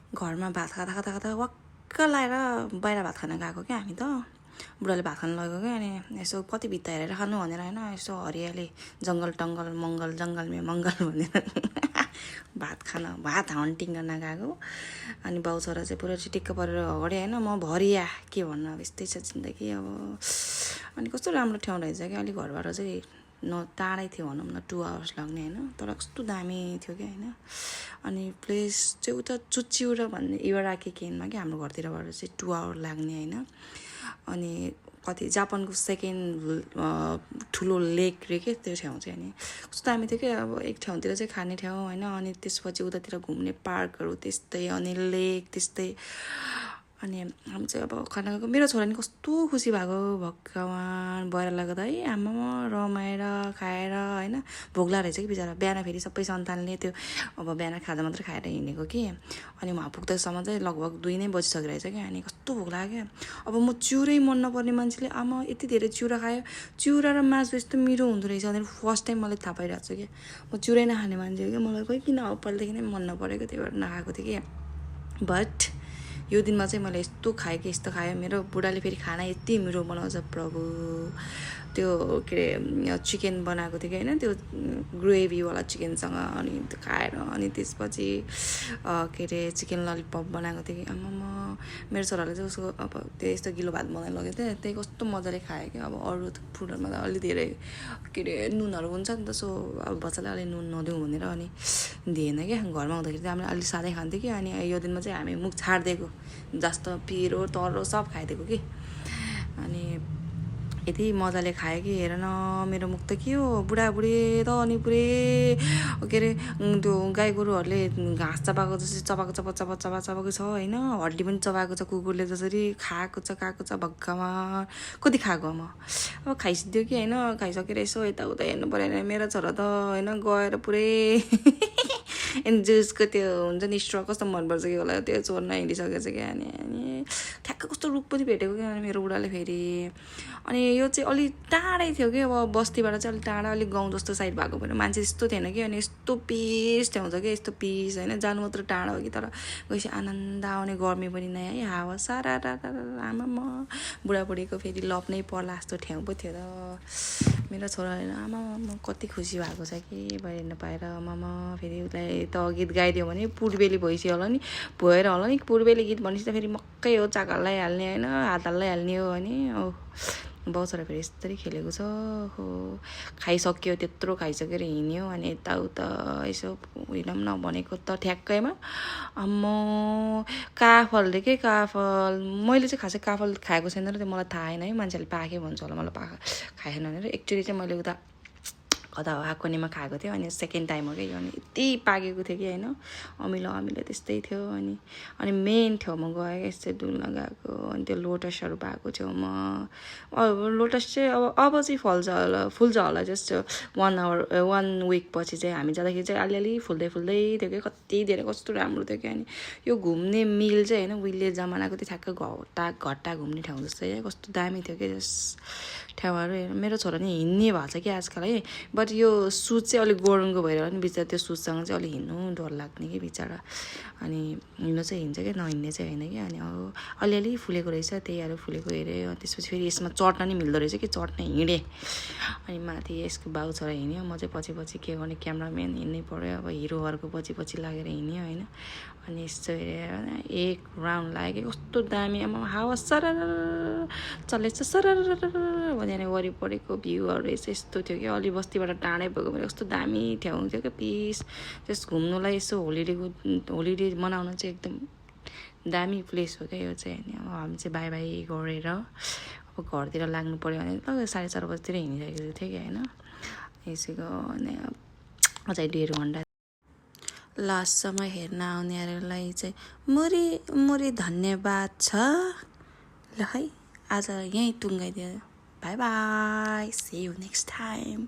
घरमा भात खाँदा खाँदा खाँदा वाक्क लाएर बाहिर भात खान गएको क्या हामी त बुढाले भात खान लगेको क्या अनि यसो कति भित्ता हेरेर खानु भनेर होइन यसो हरियाली जङ्गल टङ्गल मङ्गल जङ्गलमे मङ्गल भनेर भात खान भात हन्टिङ गर्न गएको अनि बाउ छोरा चाहिँ पुरा चिटिक्क परेर अगाडि होइन म भरिया के भन्नु अब यस्तै छ जिन्दगी अब अनि कस्तो राम्रो ठाउँ रहेछ क्या अलिक घरबाट चाहिँ टाढै थियो भनौँ न 2 आवर्स लाग्ने होइन तर कस्तो दामी थियो क्या होइन अनि प्लेस चाहिँ उता चुच्चिउरा भन्ने इवाराकी केनमा क्या हाम्रो घरतिरबाट चाहिँ 2 आवर लाग्ने होइन अनि कति जापानको सेकेन्ड ठुलो लेक रे के त्यो ठाउँ चाहिँ अनि कस्तो दामी थियो क्या अब एक ठाउँतिर चाहिँ खाने ठाउँ होइन अनि त्यसपछि उतातिर घुम्ने पार्कहरू त्यस्तै अनि लेक त्यस्तै अनि हामी चाहिँ अब खाना खाएको मेरो छोरा नि कस्तो खुसी भएको भगवान् भएर लाग्दा है आमामा रमाएर खाएर होइन भोग्ला रहेछ कि बिचरा बिहान फेरि सबै सन्तानले त्यो अब बिहान खाजा मात्रै खाएर हिँडेको कि अनि उहाँ पुग्दासम्म चाहिँ लगभग 2 नै बजिसकेको रहेछ क्या अनि कस्तो भोक लाग्यो क्या अब म चिउरै मन नपर्ने मान्छेले आमा यति धेरै चिउरा खायो चिउरा र मासु यस्तो मिठो हुँदो रहेछ भनेर फर्स्ट टाइम मलाई थाहा पाइरहेको छु क्या म चिउरै नखाने मान्छे हो क्या मलाई खोइ किन अब पहिलादेखि नै मन नपरेको त्यही भएर नखाएको थिएँ कि बट यो दिनमा चाहिँ मैले यस्तो खाएँ कि यस्तो खायो मेरो बुढाले फेरि खाना यति मिठो बनाउँछ प्रभु त्यो के अरे चिकन बनाएको थियो कि होइन त्यो ग्रेभीवाला चिकनसँग अनि त्यो खाएर अनि त्यसपछि के अरे चिकन ललिपप बनाएको थियो कि आमामा मेरो छोराले चाहिँ उसको अब त्यो यस्तो गिलो भात बनाएर लगेको थियो त्यही कस्तो मजाले खायो क्या अब अरू फुडहरूमा त अलि धेरै के अरे नुनहरू हुन्छ नि त सो अब बच्चालाई अलि नुन नदिउँ भनेर अनि दिएन क्या घरमा आउँदाखेरि चाहिँ हामीले अलिक सादै खान्थ्यो कि अनि यो दिनमा चाहिँ हामी मुख छाडिदिएको जस्तो पिरो तरो सब खाइदिएको कि अनि यति मजाले खायो कि हेर न मेरो मुख त के हो बुढाबुढी त अनि पुरै के अरे त्यो गाई गोरुहरूले घाँस चबाएको जसरी चबाएको चबाएको छ होइन हड्डी पनि चबाएको छ कुकुरले जसरी खाएको छ भगवान् कति खाएको म अब खाइसिदियो कि होइन खाइसकेर यसो यताउता हेर्नु परेन मेरो छोरा त होइन गएर पुरै जुसको त्यो हुन्छ नि स्ट्र कस्तो मनपर्छ कि होला त्यो चोर्न हिँडिसकेको छ क्या अनि ठ्याक्क कस्तो रुख पनि भेटेको क्या अनि मेरो बुढाले फेरि अनि यो चाहिँ अलिक टाढै थियो कि अब बस्तीबाट चाहिँ अलिक टाढा अलिक गाउँ जस्तो साइड भएको भएर मान्छे त्यस्तो थिएन कि अनि यस्तो पिस ठाउँ छ कि यस्तो पिस होइन जानु मात्र टाढा हो कि तर गएपछि आनन्द आउने गर्मी पनि नै है हावा सारा आमा म बुढाबुढीको फेरि लप नै पर्ला जस्तो ठाउँ पो थियो र मेरो छोराले आमा म कति खुसी भएको छ कि हेर्न पाएर आमामा फेरि उसलाई त गीत गाइदियो भने पूर्वेली भइसक्यो होला नि भएर होला नि पूर्वेली गीत भनेपछि त फेरि मक्कै हो चाक हल्लाइहाल्ने होइन हात हल्लाइहाल्ने हो अनि बाउ छोरा फेरि यस्तरी खेलेको छ हो खाइसक्यो त्यत्रो खाइसकेर हिँड्यो अनि यताउता यसो हिँडौँ न भनेको त ठ्याक्कैमा अम्मो काफल रे के काफल मैले चाहिँ खासै काफल खाएको छैन र त्यो मलाई थाहा छैन है मान्छेले पाके भन्छ होला मलाई खाएन भनेर एक्चुअली चाहिँ मैले उता कता आकोनीमा खाएको थियो अनि सेकेन्ड टाइम हो क्या यो अनि यति पाकेको थियो कि होइन अमिलो त्यस्तै थियो अनि मेन ठाउँमा गयो यस्तै डुल्न गएको अनि त्यो लोटसहरू भएको ठाउँमा लोटस चाहिँ अब चाहिँ फुल्छ होला जस्ट 1 विक पछि चाहिँ हामी जाँदाखेरि चाहिँ अलिअलि फुल्दै थियो कि कति धेरै कस्तो राम्रो थियो कि अनि यो घुम्ने मिल चाहिँ होइन उहिले जमानाको त्यो ठ्याक्क घट्टा घुम्ने ठाउँ जस्तै है कस्तो दामी थियो कि जस ठाउँहरू मेरो छोरा नि हिँड्ने भएको छ कि आजकल है बट यो सुज चाहिँ अलिक गोरुङको भएर नि बिचरा त्यो सुजसँग चाहिँ अलिक हिँड्नु डर लाग्ने कि बिचरा अनि हिँड्नु चाहिँ हिँड्छ क्या नहिँड्ने चाहिँ होइन कि अनि अब अलिअलि फुलेको रहेछ त्यहीहरू फुलेको हेरेँ अनि त्यसपछि फेरि यसमा चढ्न नि मिल्दो रहेछ कि चढ्न हिँडेँ अनि माथि यसको बाउ छोरा हिँड्यो म चाहिँ पछि के गर्ने क्यामराम्यान हिँड्नै पऱ्यो अब हिरोहरूको पछि लागेर हिँड्यो होइन अनि यस्तो हेरेर एक राउन्ड लाग्यो कस्तो दामी अब हावा सरर चलेछ सरर भनेर वरिपरिको भ्यूहरू यस्तो थियो कि अलि बस्तीबाट टाढै भएको भएर कस्तो दामी ठाउँ थियो क्या पिस त्यस घुम्नुलाई यसो होलिडे मनाउन चाहिँ एकदम दामी प्लेस हो क्या यो चाहिँ अनि अब हामी चाहिँ बाई गरेर अब घरतिर लाग्नु पऱ्यो भने त 4:30 बजीतिर हिँडिसकेको थियो कि होइन यसैको अनि अझै 1.5 घन्टा लास्टसम्म हेर्न आउनेहरूलाई चाहिँ मुरी धन्यवाद छ ल है आज यहीँ टुङ्गाइदियो bye bye see you next time